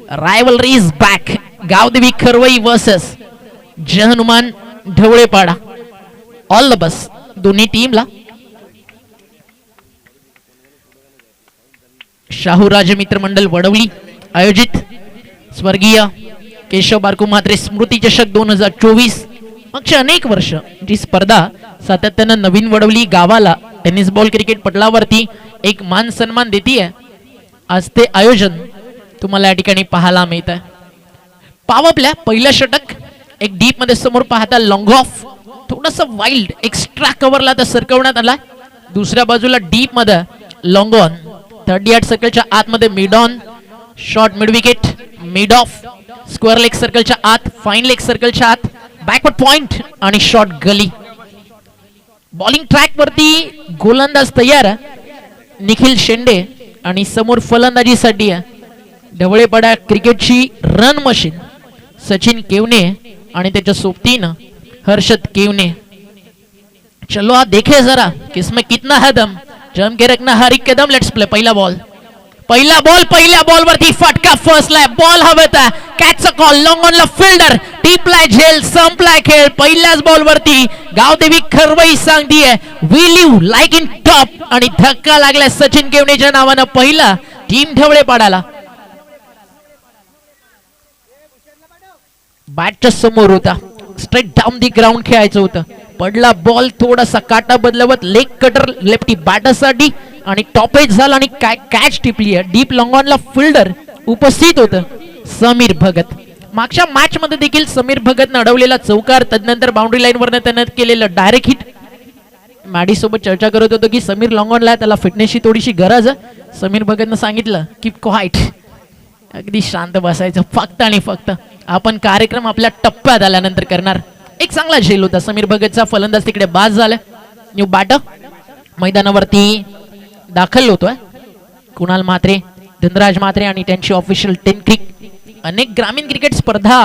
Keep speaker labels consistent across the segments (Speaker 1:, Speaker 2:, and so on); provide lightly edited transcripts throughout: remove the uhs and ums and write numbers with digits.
Speaker 1: Rivalry is back. Gavdevi Kharvai versus Jay Hanuman Dhavlepada. All the best दोन्ही टीमला. शाहू राजमित्र मंडळ वडवली आयोजित स्वर्गीय केशव बारकू म्हात्रे स्मृती चषक 2024. मागच्या अनेक वर्ष जी स्पर्धा सातत्यानं नवीन वडवली गावाला टेनिस बॉल क्रिकेट पटलावरती एक मान सन्मान देतीये. आज ते आयोजन तुम्हाला या ठिकाणी पाहायला मिळत आहे. पावपल्या पहिलं षटक एक डीप मध्ये समोर पाहता लॉंग ऑफ थोडस वाईल्ड एक्स्ट्रा कव्हरला तर सरकवण्यात आला. दुसऱ्या बाजूला डीप मध्ये लॉंग ऑन 38 सर्कलच्या आतमध्ये mid on short mid wicket mid of square leg सर्कलच्या आत फाईन लेग सर्कलच्या आत बॅकवर्ड पॉइंट आणि शॉर्ट गली. बॉलिंग ट्रॅक वरती गोलंदाज तयार निखिल शेंडे आणि समोर फलंदाजीसाठी ढवळेपाडा क्रिकेटची रन मशीन सचिन केवने आणि त्याच्या सोबतीनं हर्षद केवने. चलो आ देखे जरा किसमें कितना है दम. जम के रखना हर एक कदम. Let's play. पहिला बॉल पहिल्या बॉल वरती फटका फसलाय. बॉल हवेत आहे. कॅच कॉल लॉंग ऑनला फिल्डर टिपलाय झेल संपलाय खेळ. पहिल्याच बॉल वरती गावदेवी खरवई सांगतीये we live like in top आणि धक्का लागलाय सचिन केवनेच्या नावानं. पहिला टीम ढवळेपाडाला बॅटच्या समोर होता. स्ट्रेट डाऊन दी ग्राउंड खेळायचं होतं. पडला बॉल थोडासा काटा बदलवत लेग कटर लेफ्टी बॅटरसाठी आणि टॉपेज झाला आणि कॅच टिपली आहे. डीप लॉंग ऑनला फिल्डर उपस्थित होतं समीर भगत. मागच्या मॅच मध्ये देखील समीर भगतनं अडवलेला चौकार तदनंतर बाउंड्री लाईन वरनं त्यानं केलेलं डायरेक्ट हिट. मॅडी सोबत चर्चा करत होतो की समीर लॉंग ऑनला त्याला फिटनेसची थोडीशी गरज आहे. समीर भगतनं सांगितलं की क्वाइट अगदी शांत बसायचं फक्त आणि फक्त आपण कार्यक्रम आपल्या टप्प्यात आल्यानंतर करणार. एक चांगला झेल होता समीर भगतचा. फलंदाज तिकडे बाद झाला. न्यू बॅटर मैदानावरती दाखल होतोय कुणाल म्हात्रे धनराज म्हात्रे आणि त्यांची ऑफिशियल 10 क्रिक. अनेक ग्रामीण क्रिकेट स्पर्धा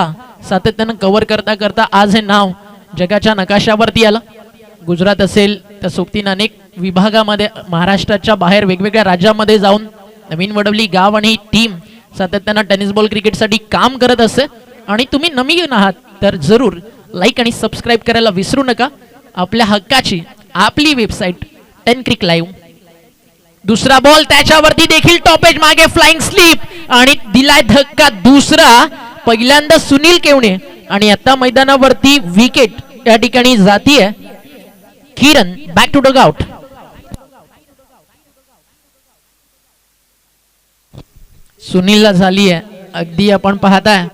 Speaker 1: सातत्यानं कव्हर करता करता आज हे नाव जगाच्या नकाशावरती आलं. गुजरात असेल त्या सोबतीनं अनेक विभागामध्ये महाराष्ट्राच्या बाहेर वेगवेगळ्या राज्यामध्ये जाऊन नवीन वडवली गाव आणि टीम सातत्यानं टेनिस बॉल क्रिकेटसाठी काम करत असते. आणि तुम्ही नवीन आहात तर जरूर लाईक आणि सबस्क्राईब करायला विसरू नका. आपल्या हक्काची आपली वेबसाईट 10 क्रिक लाईव्ह. दुसरा बॉल त्याच्यावरती देखील टॉपेज मागे फ्लाइंग स्लीप आणि दिलाय धक्का दुसरा. पहिल्यांदा सुनील केवणे आणि आता मैदानावरती विकेट या ठिकाणी जातीये. किरण बॅक टू डग आउट. सुनीलला झाली आहे अगदी आपण पाहताय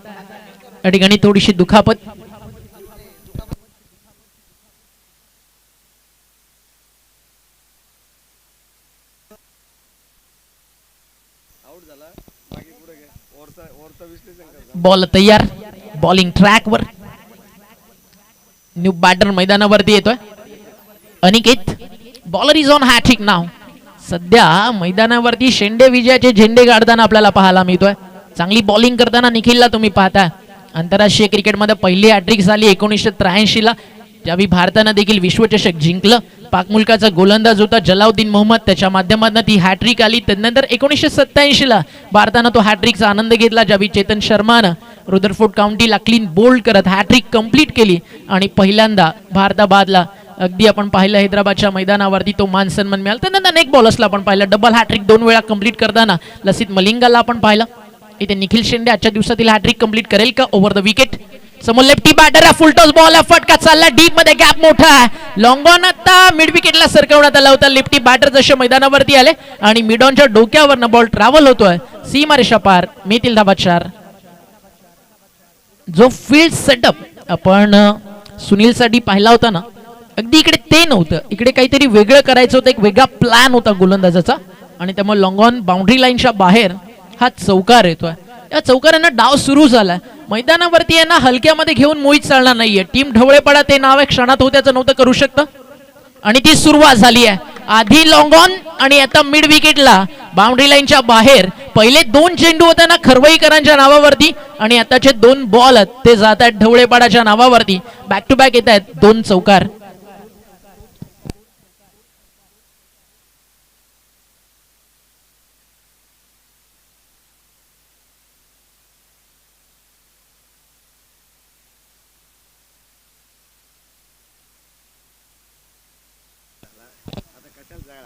Speaker 1: या ठिकाणी थोडीशी दुखापत. बॉल तयार बॉलिंग ट्रॅक वर. न्यू बॅटर मैदानावरती येतोय Aniket. Bowler is on hattrick नाव. सध्या मैदानावरती शेंडे विजयाचे झेंडे गाडताना आपल्याला पाहायला मिळतोय. चांगली बॉलिंग करताना निखिलला तुम्ही पाहता. आंतरराष्ट्रीय क्रिकेटमध्ये पहिली हॅट्रिक झाली 1983 ला ज्यावेळी भारतानं देखील विश्वचषक जिंकलं. पाक मुलकाचा गोलंदाज होता जलाउद्दीन मोहम्मद. त्याच्या माध्यमातून ती हॅट्रिक आली. त्यानंतर 1987 ला भारतानं तो हॅट्रिकचा आनंद घेतला ज्यावेळी चेतन शर्मानं रुदरफोर्ड काउंटीला क्लीन बोल्ड करत हॅट्रिक कंप्लीट केली आणि पहिल्यांदा भारताबादला अगदी आपण पाहिलं हैदराबादच्या मैदानावरती तो मान सन्मान मिळाला. त्यानंतर अनेक बॉलर्सला आपण पाहिलं. डबल हॅट्रिक 2 वेळा कंप्लीट करताना लसित मलिंगाला आपण पाहिलं. इथे निखिल शेंडे आजच्या दिवसातील हॅट्रिक कंप्लीट करेल का ओव्हर द विकेट. समोर लेफ्टी बॅटर आहे. फुलटॉस बॉल आहे. फटका चालला डीप मध्ये. गॅप मोठा आहे. लॉंग ऑन आता मिड विकेटला सरकवण्यात आला होता. लेफ्टी बॅटर जसे मैदानावरती आले आणि मिड ऑनच्या डोक्यावरनं बॉल ट्रॅव्हल होतोय सीमारेषा पार. मिळतील धाबा 4. जो फील्ड सेटअप आपण सुनील साठी पाहिला होता ना अगदी इकडे ते नव्हतं. इकडे काहीतरी वेगळं करायचं होतं. एक वेगळा प्लॅन होता गोलंदाजाचा आणि त्यामुळे लॉंग ऑन बाउंड्री लाईनच्या बाहेर हा चौकार येतोय. या चौकारांना डाव सुरू झालाय. मैदानावरती यांना हलक्यामध्ये घेऊन मोहित चालणार नाहीये. टीम ढवळेपाडा ते नाव एक क्षणात होत्याचं नव्हतं करू शकतं आणि ती सुरुवात झाली आहे. आधी लॉंग ऑन आणि आता मिड विकेटला बाउंड्री लाईनच्या बाहेर पहिले 2 चेंडू होताना खरवईकरांच्या नावावरती आणि आताचे 2 बॉल ते जात आहेत ढवळेपाडाच्या नावावरती. बॅक टू बॅक येत आहेत 2 चौकार.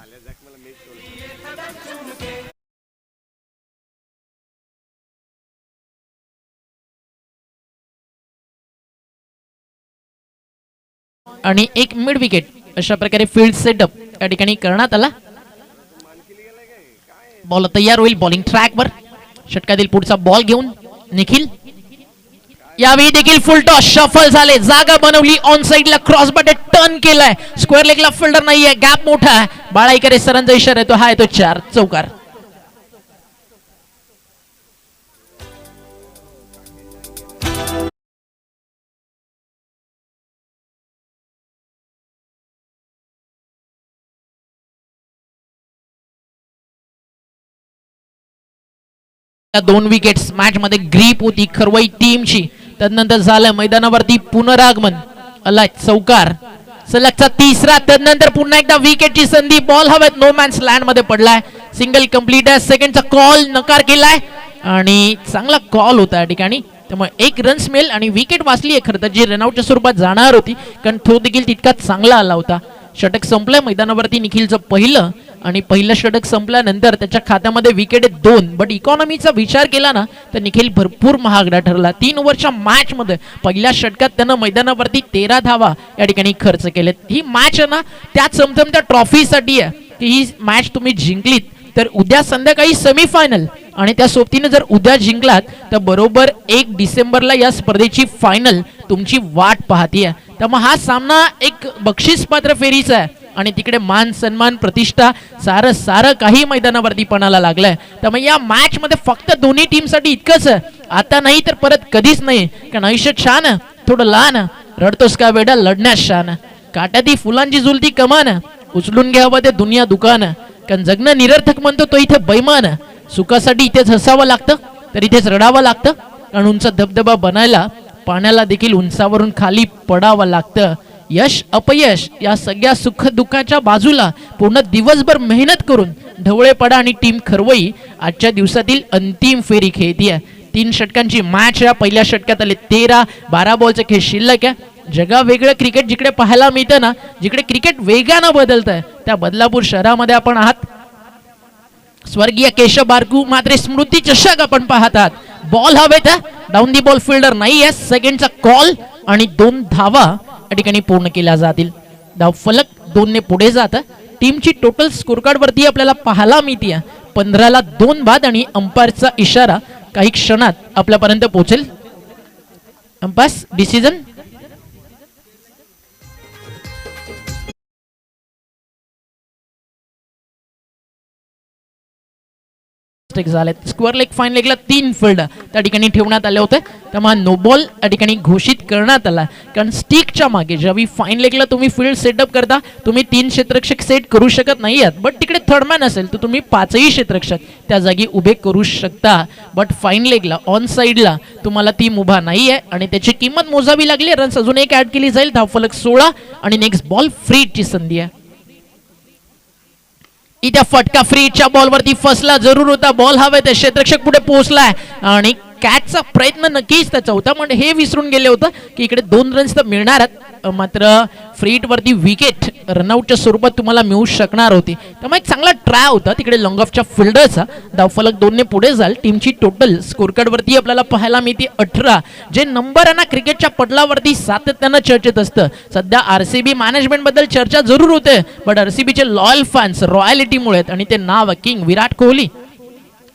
Speaker 1: आणि एक मिड विकेट अशा प्रकारे फील्ड सेटअप या ठिकाणी करण्यात आला. बॉल तयार होईल बॉलिंग ट्रॅकवर. षटकातील पुढचा बॉल घेऊन निखिल. यावेळी देखील फुल टॉस शफल झाले, जागा बनवली, ऑन साइडला क्रॉस बॉटे टर्न केलाय, स्क्वेअर लेगला फिल्डर नाहीये, गॅप मोठा आहे. बाळाईकरे सरांचा इशारा येतो, हा येतो 4 चौकार. दोन विकेट्स मॅच मध्ये ग्रीप होती खरवई टीमची. त्यानंतर झालं मैदानावरती पुनरागमन, आलाय चौकार, सलगचा तिसरा. त्यानंतर पुन्हा एकदा विकेटची संधी, बॉल हवेत नो मॅन्स लँड मध्ये पडलाय, सिंगल कंप्लीट आहे. सेकंडचा कॉल नकार केलाय आणि चांगला कॉल होता या ठिकाणी, त्यामुळे 1 रन्स मिळेल आणि विकेट वाचली आहे. खरं तर जी रनआउटच्या स्वरूपात जाणार होती, कारण तो देखील तितका चांगला आला होता. षटक संपलंय मैदानावरती निखिलचं पहिलं, आणि पहिलं षटक संपल्यानंतर त्याच्या खात्यामध्ये विकेट 2. बट इकॉनॉमीचा विचार केला ना तर निखिल भरपूर महागडा ठरला. 3 ओव्हरच्या मॅच मध्ये पहिल्या षटकात त्यानं मैदानावरती 13 धावा या ठिकाणी खर्च केलेत. ही मॅच आहे ना त्या चमचमत्या ट्रॉफीसाठी आहे की ही मॅच तुम्ही जिंकलीत तर उद्या संध्याकाळी सेमीफायनल, आणि त्या सोबतीने जर उद्या जिंकलात तर बरोबर 1 डिसेंबरला या स्पर्धेची फायनल तुमची वाट पाहतीये. त्यामुळे हा सामना एक बक्षीस पात्र फेरीचा आहे आणि तिकडे मान सन्मान प्रतिष्ठा सारं काही मैदानावरती पणाला लागलंय. त्यामुळे या मॅच मध्ये फक्त दोन्ही टीम साठी इतकंच आहे, आता नाही तर परत कधीच नाही. कारण आयुष्य छान थोडं लहान, रडतोस का बेडा लढण्यास शान, काट्याती फुलांची झुलती कमान, उचलून घ्यावं ते दुनिया दुकान, कारण जगणं निरर्थक म्हणतो तो इथे बैमान. सुखासाठी इथेच हसावं लागतं तर इथेच रडावं लागतं, कारण उंच धबधबा बनायला पाण्याला देखील उंचावरून खाली पडावं लागतं. यश अपयश या सगळ्या सुख दुःखाच्या बाजूला पूर्ण दिवसभर मेहनत करून ढवळेपडा आणि टीम खरवई आजच्या दिवसातील अंतिम फेरी खेळतीये. 3 षटकांची मॅच या पहिल्या षटकात आले 13-12 बॉलचा खेळ शिल्लक आहे. जगा वेगळं क्रिकेट जिकडे पाहायला मिळतं ना, जिकडे क्रिकेट वेगानं बदलत आहे त्या बदलापूर शहरामध्ये आपण आहात. स्वर्गीय केशव बारकू मात्र स्मृती चषक आपण पाहत आहात. बॉल हवेत, डाऊन दी बॉल फिल्डर नाहीये, सेकंडचा कॉल आणि 2 धावा या ठिकाणी पूर्ण केल्या जातील. धाव फलक 2 ने पुढे जात. टीमची टोटल स्कोर कार्ड वरती आपल्याला पाहायला मिळते 15ला 2 बाद, आणि अंपायरचा इशारा काही क्षणात आपल्यापर्यंत पोहोचेल. Umpire decision. Square leg fine लेगला 3 फील्ड त्या ठिकाणी ठेवण्यात आले होते, त्यामुळे नो बॉल या ठिकाणी घोषित करण्यात आला. कारण स्टिकच्या मागे ज्यावेळी फाईन लेगला तुम्ही फील्ड सेटअप करता तुम्ही 3 क्षेत्ररक्षक सेट करू शकत नाही आहात. बट तिकडे थर्डमॅन असेल तर तुम्ही 5ही क्षेत्ररक्षक त्या जागी उभे करू शकता. बट फाईन लेगला ऑन साइडला तुम्हाला टीम उभा नाही आहे आणि त्याची किंमत मोजावी लागली. रन्स अजून 1 ऍड केली जाईल. धावफलक 16 आणि नेक्स्ट बॉल फ्रीची संधी आहे. इथे फटका फ्रीच्या बॉलवरती फसला जरूर होता. बॉल हवे ते क्षेत्ररक्षक पुढे पोहोचलाय आणि कॅचचा प्रयत्न नक्कीच त्याचा होता, म्हणजे हे विसरून गेले होतं की इकडे 2 रन्स तर मिळणार आहेत, मात्र फ्रीट वरती विकेट रनआउटच्या स्वरूपात तुम्हाला मिळू शकणार होती. त्यामुळे एक चांगला ट्राय होता तिकडे लॉंग ऑफच्या फिल्डरचा. धावफलक 2 ने पुढे जाईल. टीमची टोटल स्कोर कार्ड वरती आपल्याला पाहायला मिळते 18. जे नंबर आहे ना क्रिकेटच्या पटलावरती सातत्यानं चर्चेत असतं. सध्या आरसीबी मॅनेजमेंट बद्दल चर्चा जरूर होते, बट आरसीबीचे लॉयल फॅन्स रॉयलिटीमुळे आणि ते नाव किंग विराट कोहली.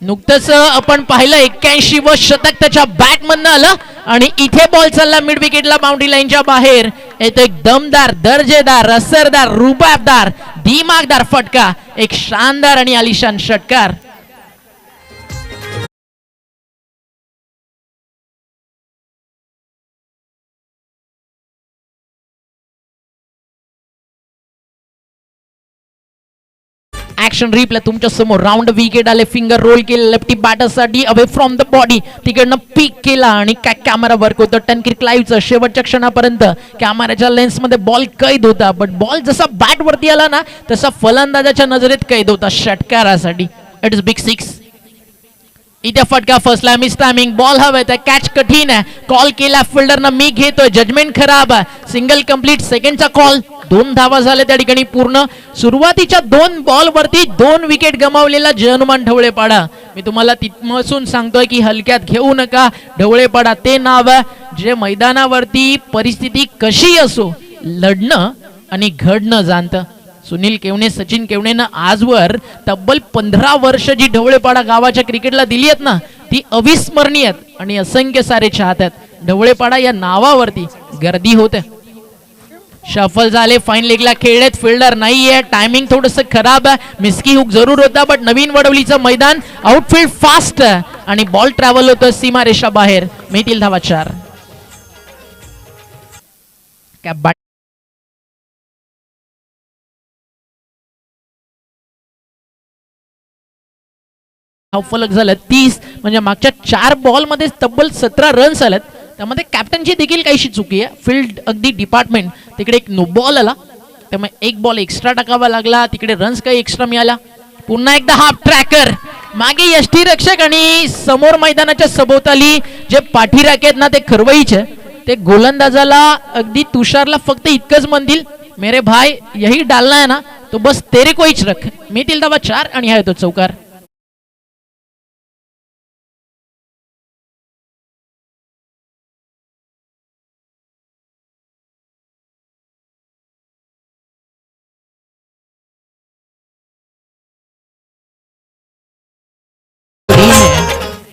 Speaker 1: नुकतंच आपण पाहिलं 81 व शतक त्याच्या बॅट मधनं आलं आणि इथे बॉल चालला मिड विकेटला बाउंड्री लाईनच्या बाहेर. येतो एक दमदार, दर्जेदार, असरदार, रुबाबदार, दिमागदार फटका, एक शानदार आणि आलिशान षटकार. ऍक्शन रिप्ले तुमच्या समोर. राऊंड विकेट आले, फिंगर रोल केले लेफ्टी बॅटरसाठी, अवे फ्रॉम द बॉडी तिकडनं पिक केला आणि काय कॅमेरा वर्क होतं. टनकिट लाईव्हचं शेवटच्या क्षणापर्यंत कॅमेराच्या लेन्स मध्ये बॉल कैद होता, बट बॉल जसा बॅट वरती आला ना तसा फलंदाजाच्या नजरेत कैद होता षटकारासाठी. It is big 6. इथे फटका फसला, मिस टायमिंग, बॉल हवे तर कॅच कठीण आहे, कॉल केला फिल्डरनं, मी घेतोय, जजमेंट खराब आहे, सिंगल कंप्लीट, सेकंडचा कॉल. 2 धावा झाले त्या ठिकाणी पूर्ण. सुरुवातीच्या 2 बॉल वरती 2 विकेट गमावलेला जय हनुमान ढवळेपाडा. मी तुम्हाला तिथपासून सांगतोय की हलक्यात घेऊ नका. ढवळेपाडा ते नाव आहे जे मैदानावरती परिस्थिती कशी असो लढणं आणि घडणं जाणतं. सुनील केवणे, सचिन केवणेनं आजवर तब्बल 15 वर्ष जी ढवळेपाडा गावाच्या क्रिकेटला दिली आहेत ना ती अविस्मरणीय आहेत आणि असंख्य सारे चाहतात. ढवळेपाडा या नावावरती गर्दी होते. शफल झाले, फाईन लेगला खेळलेत, फिल्डर नाहीये, टायमिंग थोडंसं खराब आहे, मिस्की हुक जरूर होता, बट नवीन वडवलीचं मैदान, आउटफील्ड फास्ट आणि बॉल ट्रॅव्हल होतं सीमारेषा बाहेर. मिळतील धावा 4. फलक झालं 30, म्हणजे मागच्या 4 बॉल मध्ये तब्बल 17 रन्स आलेत. त्यामध्ये कॅप्टनची देखील काहीशी चुकी आहे. फील्ड अगदी डिपार्टमेंट तिकडे एक नो बॉल आला, त्यामुळे 1 बॉल एक्स्ट्रा टाकावा लागला, तिकडे रन्स काही एक्स्ट्रा मिळाला. पुन्हा एकदा हाफ ट्रॅकर, मागे यष्टीरक्षक आणि समोर मैदानाच्या सभोवताली जे पाठीराखे आहेत ना ते खरवईचे, ते गोलंदाजाला अगदी तुषारला फक्त इतकंच म्हणतील, मेरे भाई यही डालना है ना तो बस तेरे को हिच रख. मिळतील धावा 4 आणि हा येतो चौकार.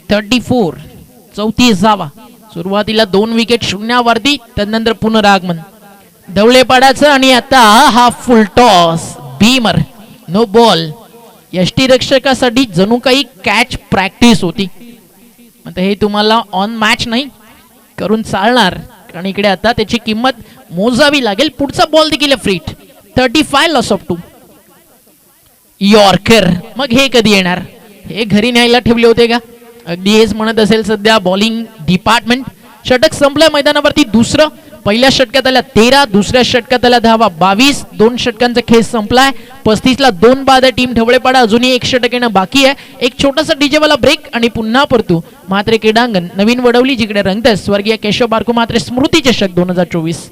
Speaker 1: ...34, 34 धावा. सुरुवातीला 2 विकेट शून्यावरती, त्यानंतर पुनरागमन ढवळेपाड्याचं आणि आता हा full toss, beamer, no ball. यष्टीरक्षकासाठी जणू काही कॅच प्रॅक्टिस होती. आता हे तुम्हाला ऑन मॅच नाही करून चालणार, कारण इकडे आता त्याची किंमत मोजावी लागेल. पुढचा बॉल देखील फ्रीट. 35, लॉस ऑफ 2. यॉर्कर, मग हे कधी येणार? हे घरी न्यायला ठेवले होते का? अगदी हेच म्हणत असेल सध्या बॉलिंग डिपार्टमेंट. षटक संपलं मैदानावरती दुसरं. पहिल्या षटकात आल्या 13, दुसऱ्या षटकात आल्या धावा 22. 2 षटकांचा खेळ संपलाय. 35 ला 2 बाद टीम ढवळेपाडा. अजूनही 1 षटक येणं बाकी आहे. एक छोटासा डीजेवाला ब्रेक आणि पुन्हा परतू म्हात्रे क्रीडांगण, नवीन वडवली, जिकडे रंगत स्वर्गीय केशव बारकू म्हात्रे स्मृती चषक 2024.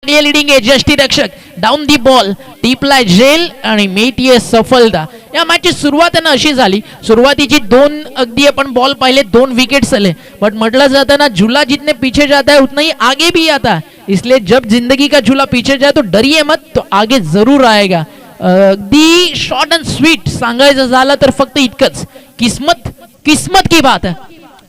Speaker 1: लीडिंग एज यष्टीरक्षक डाऊन दी बॉल, टीपला जेल आणि मेटीए सफलता. या मॅचची सुरुवात ना अशी झाली, सुरुवातीची 2 अगदी आपण बॉल पाहिले, 2 विकेट्स आले, बट म्हटलं जातं ना झूला जितने पीछे जाता है उतना ही आगे भी आता है. इसलिए जब जिंदगी का झूला पीछे जाए तो डरिए मत, तो आगे जरूर आएगा. अगदी शॉर्ट अँड स्वीट सांगायचं झालं तर फक्त इतकंच, किस्मत किस्मत की बात है,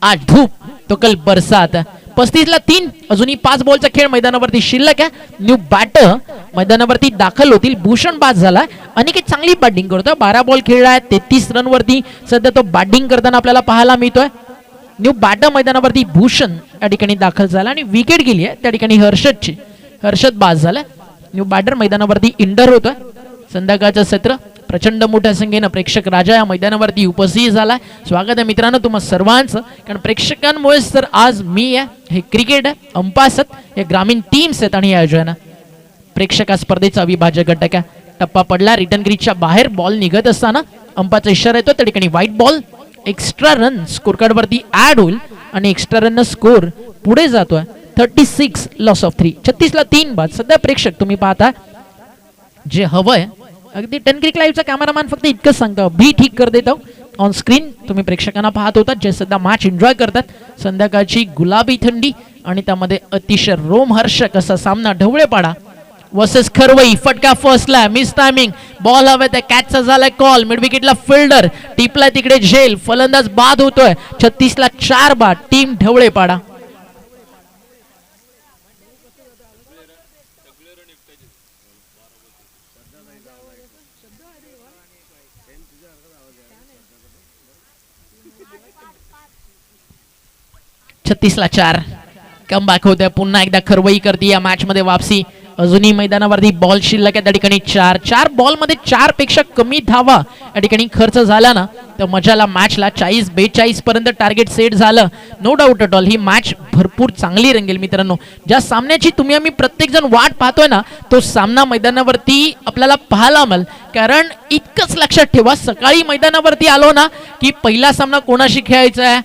Speaker 1: आज धूप तो कल बरसात. 35 ला 3, अजूनही 5 बॉलचा खेळ मैदानावरती शिल्लक आहे. न्यू बॅटर मैदानावरती दाखल होतील. भूषण बाद झालाय, अनिकेत चांगली बॅटिंग करतोय, 12 बॉल खेळलाय, 33 रन वरती सध्या तो बॅटिंग करताना आपल्याला पाहायला मिळतोय. न्यू बॅटर मैदानावरती भूषण या ठिकाणी दाखल झाला आणि विकेट गेली आहे त्या ठिकाणी हर्षदची. हर्षद बाद झालाय. न्यू बॅटर मैदानावरती इंडर होतोय. संध्याकाळचं सत्र प्रचंड मोठ्या संख्येनं प्रेक्षक राजा या मैदानावरती उपस्थित झालाय. स्वागत आहे मित्रांनो तुम्हा सर्वांचं, कारण प्रेक्षकांमुळेच तर आज मी आहे, हे क्रिकेट आहे, अंपास आहेत, हे ग्रामीण टीम्स आहेत आणि आयोजन प्रेक्षका स्पर्धेचा अविभाज्य घटक आहे. टप्पा पडला, रिटर्न क्रीजच्या बाहेर बॉल निघत असताना अंपाचा इशारा येतो, त्या ठिकाणी white ball. Extra run score card वरती ऍड होईल आणि एक्स्ट्रा रन स्कोर पुढे जातोय. 36, लॉस ऑफ 3. 36 ला 3 बाद. सध्या प्रेक्षक तुम्ही पाहता जे हवंय, अगदी टन क्रिक लाईव्हचा कॅमेरामॅन फक्त इतकंच सांगतो, भी ठीक कर देतो ऑन स्क्रीन. तुम्ही प्रेक्षकांना पाहत होता जे सध्या मॅच एन्जॉय करतात. संध्याकाळची गुलाबी थंडी आणि त्यामध्ये अतिशय रोमहर्षक असा सामना ढवळेपाडा वर्सेस खरवई. फटका फर्स्टला मिस टायमिंग, बॉल हवे त्या कॅचचा झालाय कॉल. मिड विकेटला फिल्डर टिपला तिकडे झेल, फलंदाज बाद होतोय. 36ला 4 बाद टीम ढवळेपाडा. ला 4 कमबॅक होतोय. पुन्हा एकदा खरवई करते या मॅच मध्ये वापसी. अजूनही मैदानावरती बॉल शिल्लक आहे त्या ठिकाणी 4 बॉल मध्ये 4 पेक्षा कमी धावा या ठिकाणी खर्च झाला ना तर मजाला मॅचला 40-42 पर्यंत टार्गेट सेट झालं. नो डाऊट एट ऑल ही मॅच भरपूर चांगली रंगेल मित्रांनो. ज्या सामन्याची तुम्ही आम्ही प्रत्येक जण वाट पाहतोय ना तो सामना मैदानावरती आपल्याला पाहायला मिळेल. कारण इतकंच लक्षात ठेवा, सकाळी मैदानावरती आलो ना की पहिला सामना कोणाशी खेळायचा आहे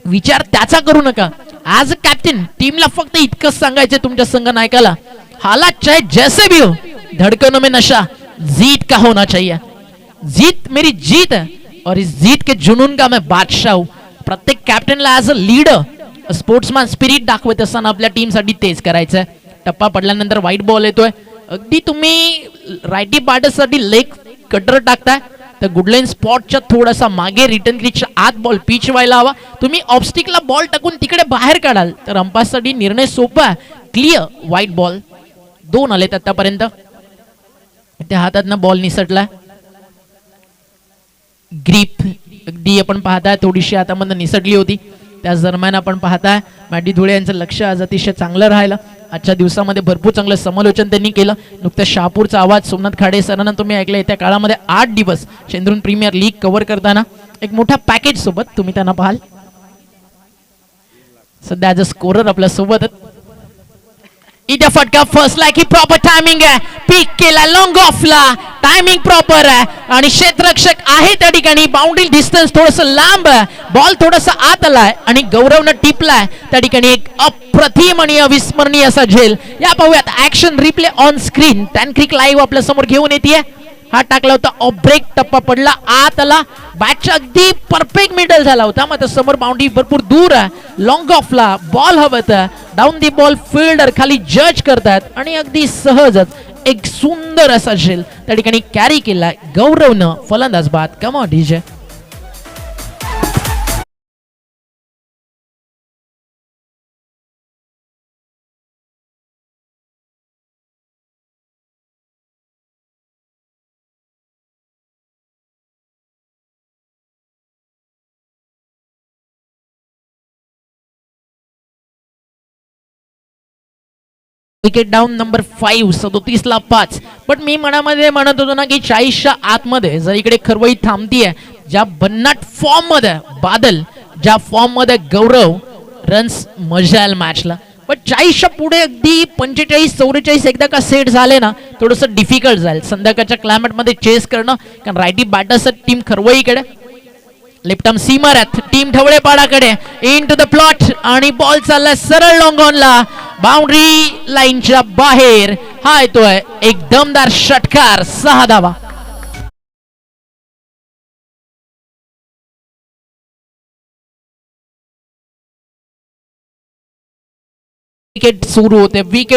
Speaker 1: विचार त्याचा करू नका. ॲज अ कॅप्टन टीमला फक्त इतकंच सांगायचं तुमच्या संघ नायकाला, हालात चाहे जैसे भी हो धड़कनों में नशा, जीत का होना चाहिए. जीत मेरी जीत है और इस जीत के जुनून का मैं बादशाह हूं. प्रत्येक कॅप्टनला as a leader sportsman spirit दाखवत असताना आपल्या टीमसाठी तेच करायचं आहे. टप्पा पडल्यानंतर व्हाईट बॉल येतोय. अगदी तुम्ही रायटी बॅटर्ससाठी लेग कटर टाकताय तर गुडलाईन स्पॉटच्या थोडासा मागे रिटर्न क्रीजच्या आत बॉल पिच व्हायला हवा. तुम्ही ऑब्स्टिकला बॉल टाकून तिकडे बाहेर काढाल तर अंपायरसाठी निर्णय सोपा आहे. क्लिअर व्हाईट बॉल 2 आलेत आतापर्यंत. त्या हातातनं बॉल निसटला. ग्रीप अगदी आपण पाहताय थोडीशी हातामधनं निसटली होती. त्याच दरम्यान आपण पाहताय मॅडी धुळे यांचं लक्ष आज अतिशय चांगलं राहिलं. आजच्या दिवसामध्ये भरपूर चांगलं समालोचन त्यांनी केलं. नुकत्याच शहापूरचा आवाज सोमनाथ खाडे सरांना तुम्ही ऐकलं. येत्या काळामध्ये 8 दिवस चंद्रून प्रीमियर लीग कव्हर करताना एक मोठ्या पॅकेज सोबत तुम्ही त्यांना पाहाल. सध्या ॲज अ स्कोरर आपल्या सोबत. इथे फटका फर्स्ट ला की प्रॉपर टायमिंग आहे. पीक केला लॉंग ऑफला, टायमिंग प्रॉपर आहे आणि क्षेत्ररक्षक आहे त्या ठिकाणी. बाउंड्री डिस्टन्स थोडस लांब आहे. बॉल थोडासा आत आलाय आणि गौरवनं टिपलाय त्या ठिकाणी. एक अप्रतिम आणि अविस्मरणीय असा झेल. या पाहूयात action replay on screen. Tancric live आपल्या समोर घेऊन येते. हा टाकला होता ऑफ ब्रेक, टप्पा पडला आत आला. बॅटच्या अगदी परफेक्ट मिडल झाला होता. मग समोर बाउंड्री भरपूर दूर आहे. लॉंग ऑफला बॉल हवत डाऊन दी बॉल फिल्डर खाली जज करतात आणि अगदी सहजच एक सुंदर असा झेल त्या ठिकाणी कॅरी केला गौरवनं. फलंदाज बाद. Come on DJ. Wicket down number 5. 37ला 5. पण मी मनामध्ये म्हणत होतो ना की 40च्या आतमध्ये जर इकडे खरवई थांबतीये, ज्या भन्नाट फॉर्म मध्ये बादल, ज्या फॉर्म मध्ये गौरव, रन्स मजा येईल मॅचला. पण 40च्या पुढे अगदी 45-44 एकदा का सेट झाले ना थोडंसं डिफिकल्ट जाईल संध्याकाळच्या क्लायमेट मध्ये चेस करणं. कारण रायटी बॅटर्स टीम खरवईकडे, लेफ्ट आर्म सीमर आहेत टीम ढवळेपाडाकडे. इन टू द प्लॉट आणि बॉल चाललाय सरळ लॉंग ऑनला, बाउंड्री लाईनच्या बाहेर. हा येतोय एक दमदार षटकार. 6 धावा. विकेट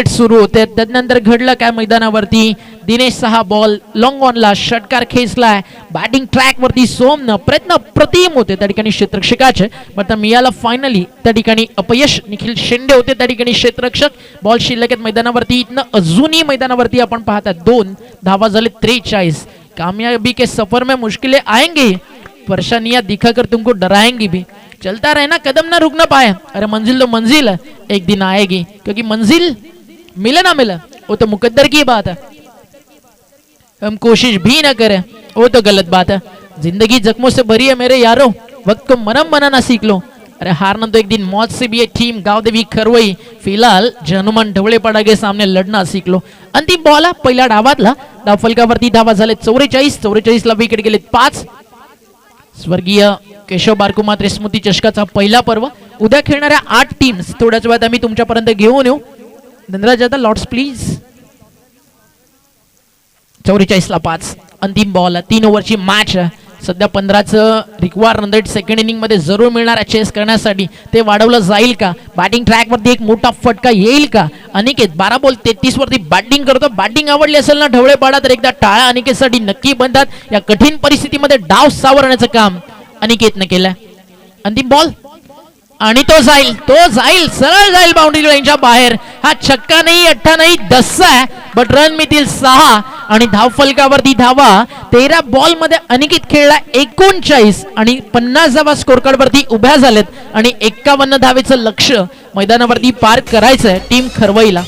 Speaker 1: सुरू होते. त्यानंतर घडलं काय मैदानावरती. दिनेश 6 बॉल लॉंग ऑनला षटकार खेचलाय. बॅटिंग ट्रॅक वरती सोमनं प्रयत्न प्रतिम होते त्या ठिकाणी क्षेत्ररक्षकाचे. पण मियाला फायनली त्या ठिकाणी अपयश. निखिल शेंडे होते त्या ठिकाणी क्षेत्ररक्षक. बॉल शिल्लक आहेत मैदानावरती. इथनं अजूनही मैदानावरती आपण पाहतात 2 धावा झाले 43. कामयाबी के सफर में मुश्किलें आएंगी, परेशानियां दिखाकर तुमको डराएंगी भी. चलता रहना कदम ना रुकना पाए. अरे मंजिल तो मंजिल है, एक दिन आएगी. क्योंकि मंजिल मिले ना मिले वो तो मुकद्दर की बात है. हम कोशिश भी ना करें वो तो गलत बात है. जिंदगी जख्मों से भरी है मेरे यारों, वक्त को मरहम बनाना सीख लो. अरे हारना तो एक दिन मौत से भी है टीम गावदेवी खरवई. फिलहाल हनुमान ढवळेपाडा के सामने लढना सीख लो. अंतिम बॉल पहिल्या डावातला. डाव फलकावरती धावा झाले 44. ला विकेट गेले 5. स्वर्गीय केशव बारकुमात्रे स्मृती चषकाचा पहिला पर्व. उद्या खेळणाऱ्या 8 टीम्स थोड्याच वेळात आम्ही तुमच्यापर्यंत घेऊन येऊ. धनराज आता लॉर्ड्स प्लीज. 44ला 5. अंतिम बॉल. 3 ओव्हरची मॅच. सध्या 15चं require run rate second inning मध्ये जरूर मिळणार आहे चेस करण्यासाठी. ते वाढवलं जाईल का? बॅटिंग ट्रॅक वरती एक मोठा फटका येईल का? अनिकेत 12 बॉल 33 वरती बॅटिंग करतो. बॅटिंग आवडली असेल ना ढवळेपाडा तर एकदा टाळा अनिकेतसाठी नक्की बनतात. या कठीण परिस्थितीमध्ये डाव सावरण्याचं काम अनिकेतने केलं. अंतिम बॉल आणि तो जाईल सरळ जाईल बाउंड्री लाईनच्या बाहेर. हा छक्का नाही, अठ्ठा नाही, 10 आहे. बट रन मिळतील 6 आणि धावफलकावरती धावा. 13 बॉल मध्ये अनिकेत खेळला 39 आणि 50 धावा स्कोर कार्ड वरती उभ्या झालेत आणि 51 धावेचं लक्ष मैदानावरती पार करायचंय टीम खरवईला.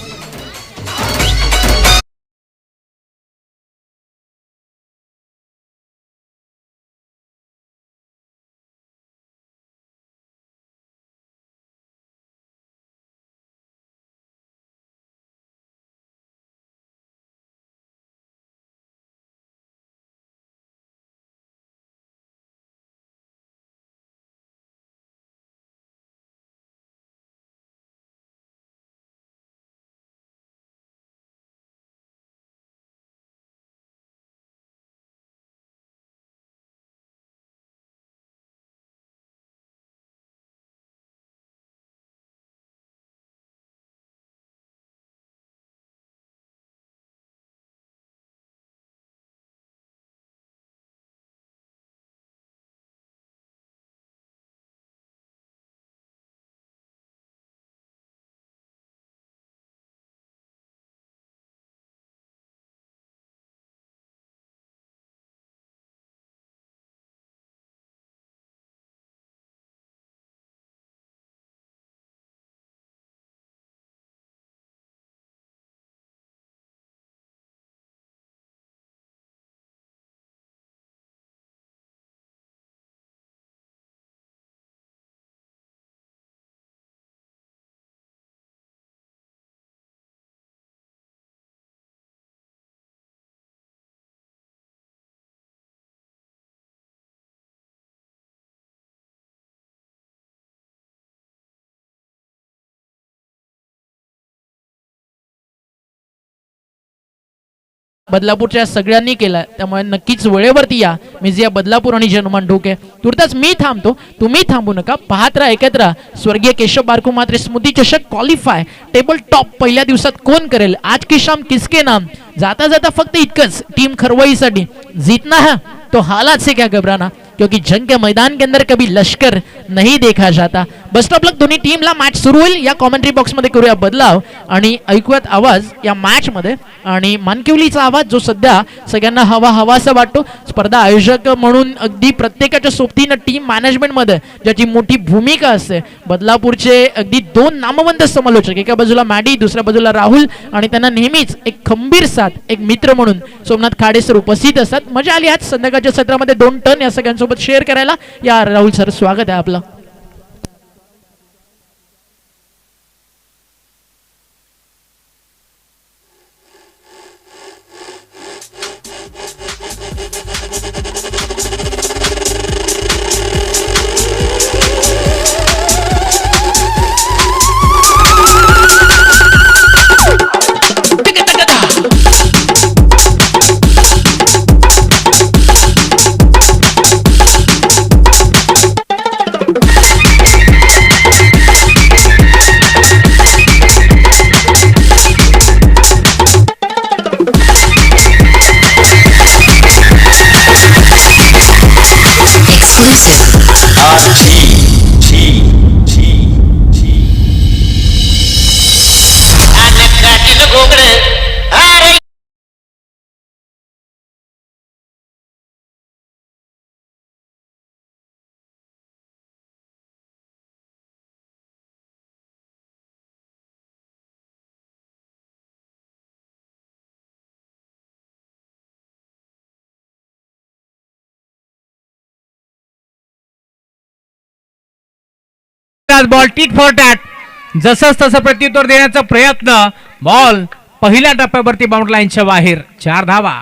Speaker 1: बदलापूरच्या सगळ्यांनी केला, त्यामुळे नक्कीच वेळेवरती या. मिजिया बदलापूर आणि जनमान ढोके. तुर्तास मी थांबतो, तुम्ही थांबू नका. पाहत राहा, ऐकत राहा. स्वर्गीय केशव बारकू मात्रे स्मृती चषक क्वालिफाय टेबल टॉप पहिल्या दिवसात कोण करेल, आज की शाम किसके नाम. जाता जाता फक्त इतकंच, टीम खरवईसाठी जीतना है तो हालात से क्या घबराना, क्योंकि जंग के मैदान के अंदर कभी लश्कर नहीं देखा जाता. बेस्ट ऑफ लक दोन्ही टीमला. मॅच सुरू होईल. या कॉमेंट्री बॉक्स मध्ये करूया बदलाव आणि ऐकूयात आवाज या मॅच मध्ये. आणि मानकिवलीचा आवाज जो सध्या सगळ्यांना हवासा वाटतो. स्पर्धा आयोजक म्हणून अगदी प्रत्येकाच्या सोबतीनं टीम मॅनेजमेंट मध्ये ज्याची मोठी भूमिका असते. बदलापूरचे अगदी 2 नामवंत समालोचक, एका बाजूला मॅडी, दुसऱ्या बाजूला राहुल, आणि त्यांना नेहमीच एक खंबीर साथ, एक मित्र म्हणून सोमनाथ खाडे सर उपस्थित असतात. मजा आली आज संध्याकाळच्या सत्रामध्ये 2 टन या सगळ्यांसोबत शेअर करायला. या राहुल सर, स्वागत आहे आपलं.
Speaker 2: बॉल टिट फॉर टॅट, जसंच तसं प्रत्युत्तर देण्याचा प्रयत्न. बॉल पहिल्या टप्प्यावरती बाउंड्री लाईनच्या बाहेर. 4 धावा.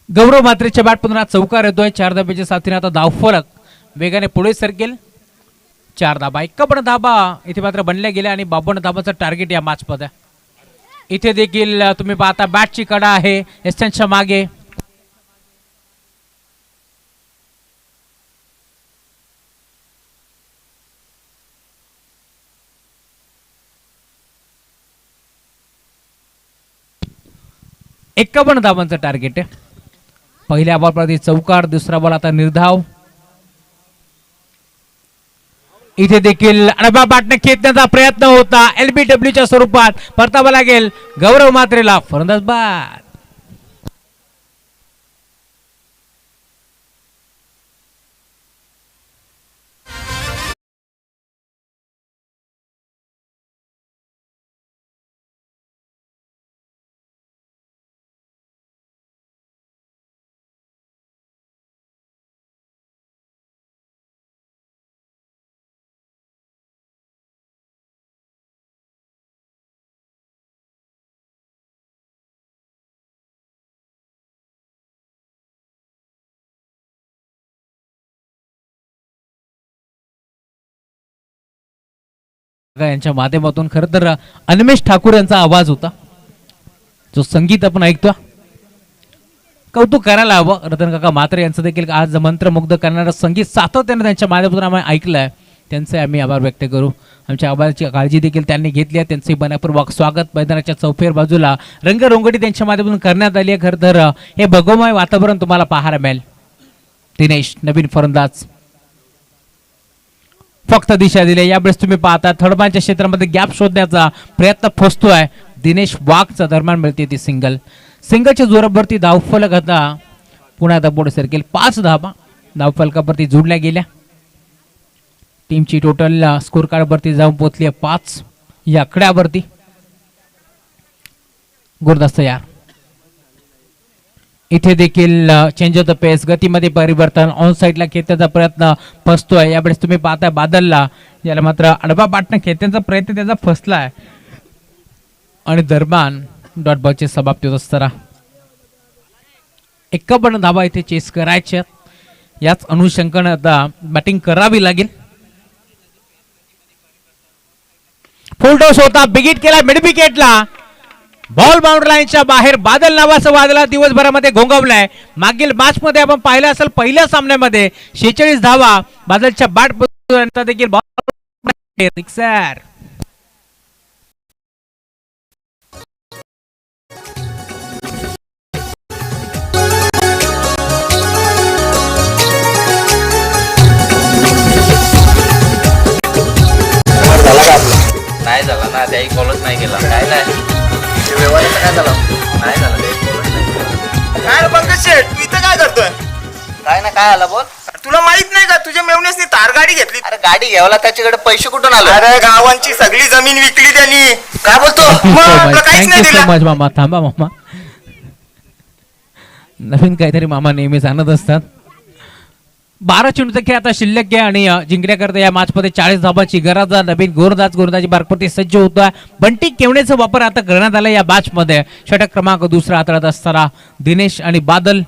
Speaker 2: गौरव मात्रेच्या बॅट पुन्हा चौकार येतोय. 4 धाब्याच्या साथीने आता धावफलक वेगाने पुढे सरकेल. 4 धाबा. 51 धाबा इथे मात्र बनल्या गेल्या आणि 52 धाबाचं टार्गेट या मॅच मध्ये. इथे देखील तुम्ही पाहता बॅटची कडा आहे एस्टनच्या मागे. एक्कावन्न धावांचं टार्गेट आहे. पहिल्या बॉलवरती चौकार, दुसरा बॉल आता निर्धाव. इथे देखील अडबा बॅटने खेचण्याचा प्रयत्न होता LBWच्या स्वरूपात. परतावा लागेल गौरव मात्रेला. फलंदाज बाद. यांच्या माध्यमातून खरं तर अन्मेष ठाकूर यांचा आवाज होता जो संगीत आपण ऐकतो. कौतुक करायला हवं रतन काका म्हात्रे यांचं देखील आज मंत्रमुग्ध करणारं संगीत सातत्याने त्यांच्या माध्यमातून आम्ही ऐकलंय. त्यांचे आम्ही आभार व्यक्त करू. आमच्या आभाराची काळजी देखील त्यांनी घेतली आहे. त्यांचे मनपूर्वक स्वागत मैदानाच्या चौफेर बाजूला रंगरंगोटी त्यांच्या माध्यमातून करण्यात आली आहे. खरं तर हे भगवमय वातावरण तुम्हाला पाहायला मिळेल. दिनेश नवीन फलंदाज फक्त दिशा दिली. यावेळेस तुम्ही पाहता थर्डमॅनच्या क्षेत्रामध्ये गॅप शोधण्याचा प्रयत्न फसतोय. दिनेश वाघचा दरम्यान मिळते ती सिंगलच्या जोरावरती धावफलक आता पुन्हा आता पुढे सरकेल. 5 धावा धावफलकावरती जोडल्या गेल्या. टीमची टोटल स्कोर कार्डवरती जाऊन पोहोचली आहे 5 या आकड्यावरती. गुरदास तयार. इथे देखील चेंज ऑफ द पेस गतीमध्ये परिवर्तन ऑन साईडला खेळण्याचा प्रयत्न फसतोय. यावेळेस तुम्ही पाहताय बादलला याला मात्र अडबा पाटणं खेळण्याचा प्रयत्न त्याचा फसलाय आणि दरम्यान डॉट बॉलची समाप्ती होत असताना 51 धावा इथे चेस करायच्या. याच अनुषंगाने आता बॅटिंग करावी लागेल. फुल टॉस होता. बिगिट केला मिड विकेटला. बॉल बाउंड्री लाईनच्या बाहेर. बादल नावाचा वादळा दिवसभरामध्ये घोंगवलाय. मागील मॅच मध्ये आपण पाहिलं असेल पहिल्या सामन्यामध्ये 46 धावा बादलच्या बॅट देखील सिक्सर.
Speaker 3: नाही झाला ना त्याही कॉलच नाही केला. काय नाही व्यवहाराचं काय झालं नाही झालं
Speaker 4: काय पंकज शेठ तू इथं काय करतोय?
Speaker 3: काय ना काय आलं बोल.
Speaker 4: तुला माहित नाही का तुझ्या मेवण्यासनी तार गाडी घेतली?
Speaker 3: अरे गाडी घ्यायला त्याच्याकडे पैसे कुठून आले?
Speaker 4: अरे गावांची सगळी जमीन विकली त्यांनी.
Speaker 3: काय बोलतो?
Speaker 4: तुला काहीच नाही
Speaker 2: थँक्यू सो
Speaker 4: दिलं.
Speaker 2: मच मामा. थांबा मामा. नवीन काहीतरी मामा नेहमीच आणत असतात. 12 चेंडूचा खेळ आता शिल्लक आहे आणि जिंकण्याकरता या मॅच मध्ये 40 धावांची गरज. नवीन गोलंदाजी बारपती सज्ज होतोय. बंटी केवण्याचा वापर आता करण्यात आला या मॅच मध्ये. षटक क्रमांक दुसरा हाताळत असताना दिनेश आणि बादल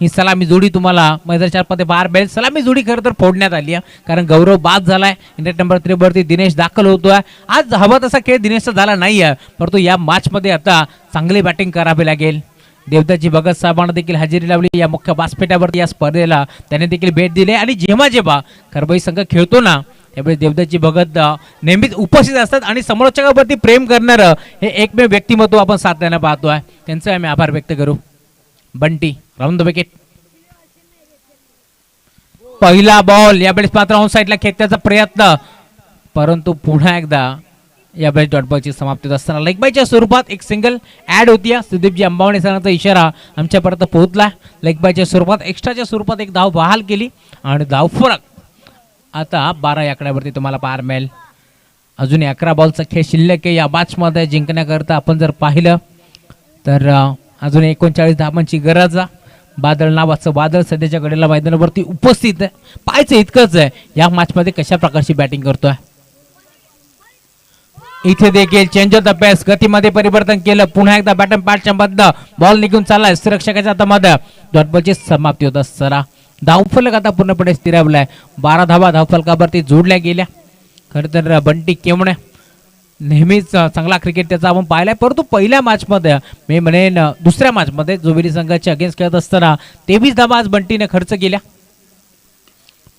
Speaker 2: ही सलामी जोडी तुम्हाला मैदानाच्या मध्ये बाहेर मिळेल. सलामी जोडी खरं तर फोडण्यात आली आहे कारण गौरव बाद झालाय. इंटरनेट नंबर 3 वरती दिनेश दाखल होतोय. आज हवा तसा खेळ दिनेशचा झाला नाहीये परंतु या मॅच मध्ये आता चांगली बॅटिंग करावी लागेल. देवदाजी भगत साहेबांना देखील हजेरी लावली या मुख्य व्यासपीठावरती. या स्पर्धेला त्यांनी देखील भेट दिली आणि जेव्हा खरबाई संघ खेळतो ना त्यावेळी देवदाजी भगत नेहमीच उपस्थित असतात आणि समोरच्यावरती प्रेम करणारं हे एकमेव व्यक्तिमत्व आपण साधताना पाहतोय. त्यांचे आम्ही आभार व्यक्त करू. Bunty round the wicket. पहिला बॉल यावेळेस मात्र ऑन साईडला खेचण्याचा प्रयत्न परंतु पुन्हा एकदा यावेळेस डॉट बॉलची समाप्ती असताना लेग बायच्या स्वरूपात एक सिंगल ऍड होती. सुदीपजी अंबावणे सरांचा इशारा आमच्यापर्यंत पोहोचला. लेग बायच्या स्वरूपात एक्स्ट्राच्या स्वरूपात एक धाव बहाल केली आणि धाव फरक आता 12 या आकड्यावरती तुम्हाला पाहायला मिळेल. अजून 11 बॉलचा खेळ शिल्लक आहे या मॅच मध्ये. जिंकण्याकरता आपण जर पाहिलं तर अजून 39 धावांची गरज. बादल नावाचं वादळ सध्याच्या घडीला मैदानावरती उपस्थित आहे. पाहायचं इतकंच आहे या मॅच मध्ये कशा प्रकारची बॅटिंग करतोय. इथे देखील चेंज ऑफ द पेस गतीमध्ये परिवर्तन केलं. पुन्हा एकदा बॅटन पॅटच्या मधनं बॉल निघून चाललाय सुरक्षकाच्या हातामध्ये. डॉट बॉलची समाप्ती होत असताना धावफलक आता पूर्णपणे स्थिरावलाय. 12 धावा धावफलकावरती जोडल्या गेल्या. खरं तर बंटी केवणे नेहमीच चांगला क्रिकेट त्याचा आपण पाहिलाय, परंतु पहिल्या मॅचमध्ये मी म्हणेन दुसऱ्या मॅचमध्ये जोबिली संघाच्या अगेन्स्ट खेळत असताना 23 धावा आज बंटीने खर्च केल्या.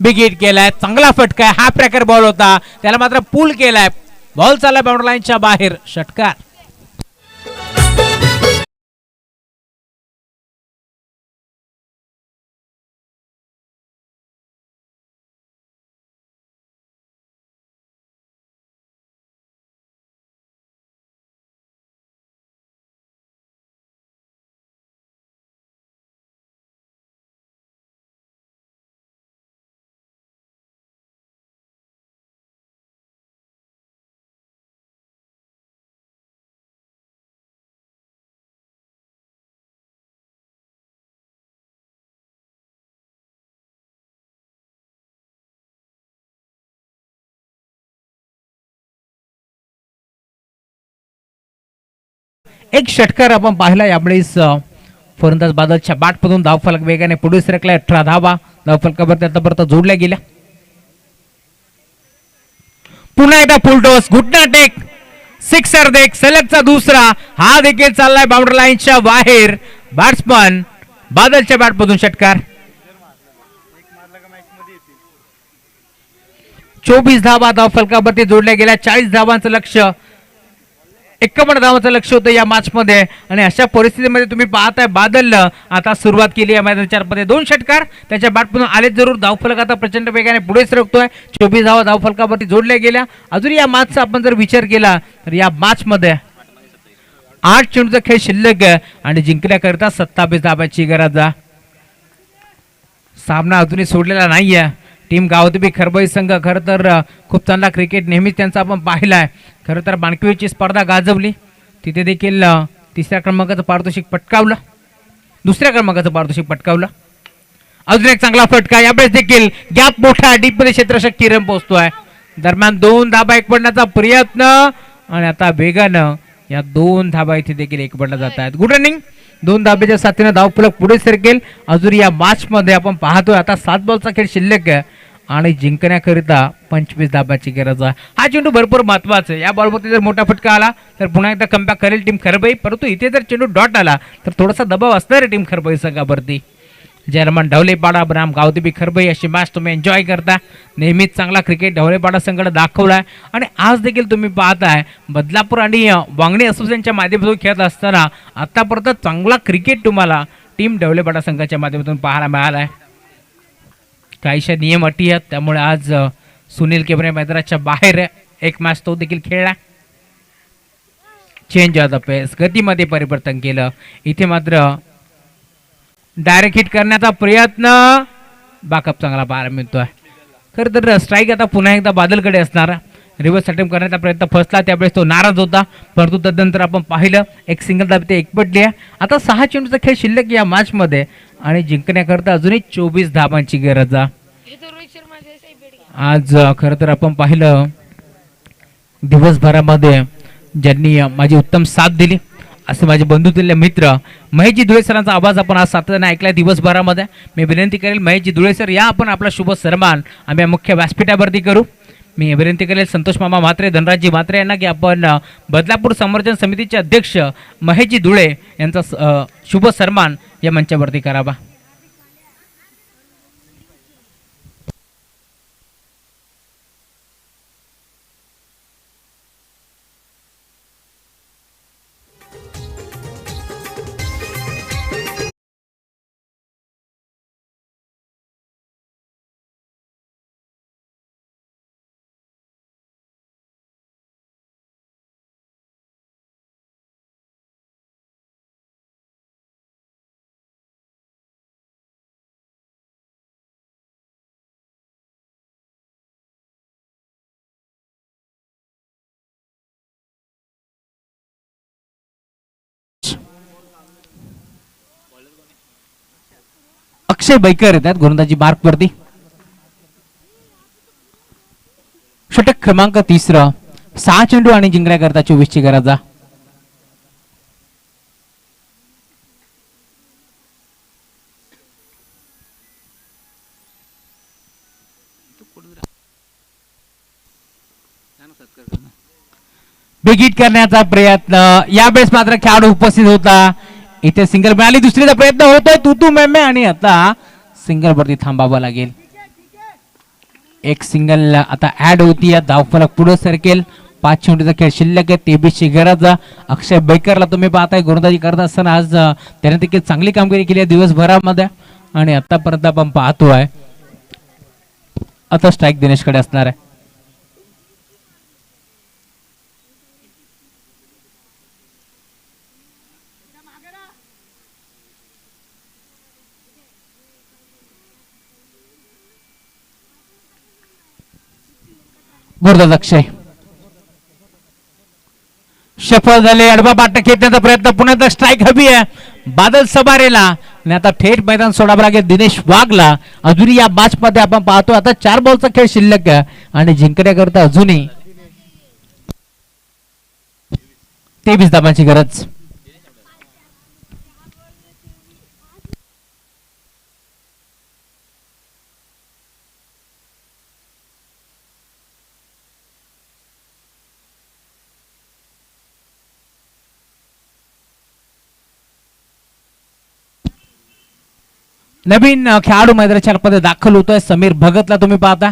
Speaker 2: बिग हिट केलाय, चांगला फटका आहे, हा प्रकार बॉल होता, त्याला मात्र पुल केलाय, बॉल चालला बाउंड्री लाईनच्या बाहेर, षटकार. एक षटकार आपण पाहिला यावेळेस फलंदाज बादलच्या बॅटमधून धावफलक वेगाने पुढे सरकला. 18 धावा धावफलकावरती आतापर्यंत जोडल्या गेल्या. पुन्हा एकदा फुल टॉस, घुटना टेक, सिक्सर देख, सलगचा दुसरा, हा देखील चाललाय बाउंड्री लाईनच्या बाहेर. बॅट्समन बादलच्या बॅटमधून षटकार. 24 धावा धावफलकावरती जोडल्या गेल्या. 40 धावांचं लक्ष्य, 51 धावांचं लक्ष होतं या मॅच मध्ये. आणि अशा परिस्थितीमध्ये तुम्ही पाहताय बादलनं आता सुरुवात केली आहे मैदानाच्या मध्ये. 2 षटकार त्याच्या बॅटमधून आले जरूर. धावफलक आता प्रचंड वेगाने पुढे सरकतोय. 24 धावा धावफलकावरती जोडल्या गेल्या. अजून या मॅचचा आपण जर विचार केला तर या मॅच मध्ये 8 चेंडूचा खेळ शिल्लक आहे आणि जिंकण्याकरिता 27 धावांची गरज आहे. सामना अजूनही सोडलेला नाहीये. टीम गावदेवी खरबई संघ खरं तर खूप चांगला क्रिकेट नेहमीच त्यांचा आपण पाहिलाय. खरं तर मानकवीची स्पर्धा गाजवली, तिथे देखील 3ऱ्या क्रमांकाचं पारितोषिक पटकावलं, 2ऱ्या क्रमांकाचं पारितोषिक पटकावलं. अजून एक चांगला फटका, यावेळेस देखील गॅप मोठा, डीप मध्ये क्षेत्ररक्षक किरण पोहोचतोय. दरम्यान 2 धाबा एक पडण्याचा प्रयत्न आणि आता वेगानं या 2 धाबा इथे देखील एक पडला जात आहेत. Good running. 2 धाब्याच्या साथीने धावफलक पुढे सरकेल. अजून या मॅच मध्ये आपण पाहतोय आता 7 बॉलचा खेळ शिल्लक आहे आणि जिंकण्याकरिता 25 धाब्याची गरज आहे. हा चेंडू भरपूर महत्वाचा आहे. या बॉलवरती जर मोठा फटका आला तर पुन्हा एकदा कमबॅक करेल टीम खरबई, परंतु इथे जर चेंडू डॉट आला तर थोडासा दबाव असणार आहे टीम खरबई संघावरती. जर्मन ढवलेपाडा बनाम गावदेवी खरबई अशी मॅच तुम्ही एन्जॉय करता. नेहमीच चांगला क्रिकेट ढवलेपाडा संघाने दाखवलाय आणि आज देखील तुम्ही पाहताय बदलापूर आणि वांगणी असोसिएशनच्या माध्यमातून खेळत असताना आतापर्यंत चांगला क्रिकेट तुम्हाला टीम ढवलेपाडा संघाच्या माध्यमातून पाहायला मिळालाय. काहीशा नियम अटी आहेत, त्यामुळे आज सुनील केबरे मैदानाच्या बाहेर एक मॅच तो देखील खेळला. चेंज ऑफ द पेस, गतीमध्ये परिवर्तन केलं. इथे मात्र डायरेक्ट हिट करण्याचा प्रयत्न, बॅकअप चांगला पाहायला मिळतोय. खरं तर स्ट्राईक आता पुन्हा एकदा बादलकडे असणार. रिव्हर्स अटेम्प्ट करण्याचा प्रयत्न फसला, त्यावेळेस तो नाराज होता, परंतु तदनंतर आपण पाहिलं एक सिंगल धाब ते एकपटली आहे. आता 6 चेंडूचा खेळ शिल्लक या मॅच मध्ये आणि जिंकण्याकरता अजूनही 24 धाबांची गरज आहे. आज खरं तर आपण पाहिलं दिवसभरामध्ये ज्यांनी माझी उत्तम साथ दिली असे माझे बंधुतुल्य मित्र महेशजी धुळे सरांचा आवाज आपण आज सातत्याने ऐकला दिवसभरामध्ये. मी विनंती करेल महेशजी धुळे सर या आपण आपला शुभ सन्मान आम्ही मुख्य व्यासपीठावरती करू. मी विनंती करेल संतोष मामा म्हात्रे, धनराजजी म्हात्रे यांना की आपण बदलापूर संवर्धन समितीचे अध्यक्ष महेशजी धुळे यांचा शुभ सन्मान या मंचावरती करावा. अक्षय बैकर येतात गोलंदाजी मार्क वरती. षटक क्रमांक 3, 6 चेंडू आणि जिंकण्याकरता 24 ची गरज आहे. बिग हिट करण्याचा प्रयत्न, यावेळेस मात्र खेळाडू उपस्थित होता. इथे सिंगल मिळाली, दुसरीचा प्रयत्न होतोय तू मेमे आणि आता सिंगल वरती थांबावं लागेल. एक सिंगल आता ऍड होती, या धावफलक पुढे सरकेल. 5 चेंडूचा खेळ शिल्लक आहे, तेबीसची गरज. अक्षय बैकरला तुम्ही पाहताय गोलंदाजी करत असताना आज त्याने देखील चांगली कामगिरी केली आहे दिवसभरामध्ये आणि आतापर्यंत आपण पाहतोय. आता स्ट्राईक दिनेशकडे असणार आहे. गोलंदाज अक्षय सफल झाले. अडबा बाट खेळण्याचा प्रयत्न, पुन्हा स्ट्राईक हवी आहे बादल सबारेला आणि आता थेट मैदान सोडावं लागेल दिनेश वाघला. अजूनही या मॅच मध्ये आपण पाहतो आता 4 बॉलचा खेळ शिल्लक आहे आणि जिंकण्याकरता अजूनही 23 धावांची गरज. नवीन खेळाडू मैदानाच्या मध्ये दाखल होतोय समीर भगतला तुम्ही पाहता.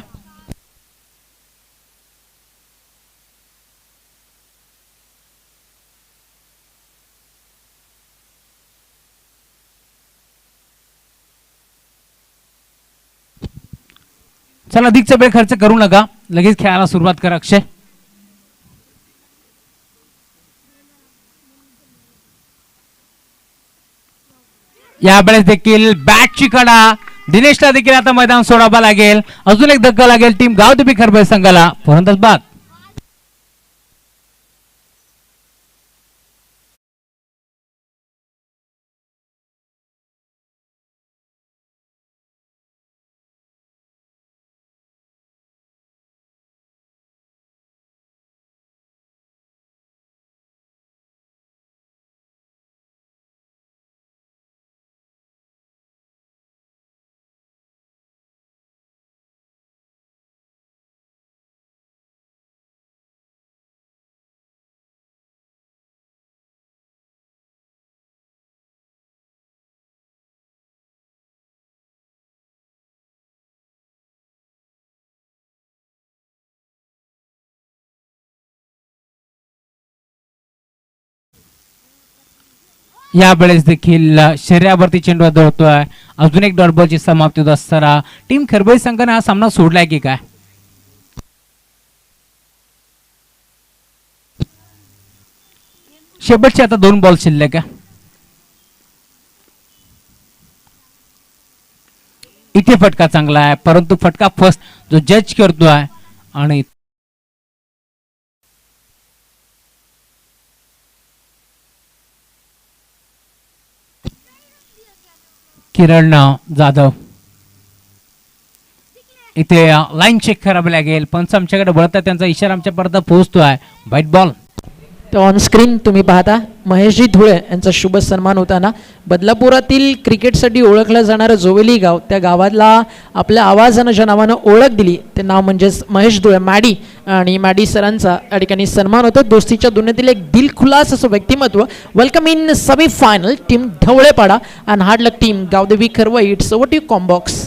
Speaker 2: चला अधिकचा वेळ खर्च करू नका, लगेच खेळायला सुरुवात करा. अक्षय यावेळेस देखील बॅटची कडा, दिनेशला देखील आता मैदान सोडावं लागेल. अजून एक धक्का लागेल टीम गावदेवी खरबळ संघाला. फलंदाज बाद. यावेळेस देखील शरीरावरती चेंडू धरतोय. अजून एक डॉट बॉलची समाप्ती होत असताना टीम खरबळ संघाने हा सामना सोडलाय की काय? शेवटचे आता 2 बॉल शिल्लक आहे. इथे फटका चांगला आहे, परंतु फटका फर्स्ट जो जज करतोय आणि किरण जाधव इथे लाईन चेक करावी लागेल. पंच आमच्याकडे वळतात, त्यांचा इशारा आमच्यापर्यंत पोहोचतोय. White ball.
Speaker 1: तर ऑन स्क्रीन तुम्ही पाहता महेशजी धुळे यांचा शुभ सन्मान होताना बदलापुरातील क्रिकेटसाठी ओळखलं जाणारं जोवेली गाव, त्या गावाला आपल्या आवाजानं ज्या नावानं ओळख दिली ते नाव म्हणजेच महेश धुळे मॅडी. आणि मॅडी सरांचा या ठिकाणी सन्मान होतं. दोस्तीच्या दुनियेतील एक दिलखुलास असं व्यक्तिमत्व. Welcome in semi final team Dhavlepada and hard luck team Gavdevi Kharvai. It's over to combox.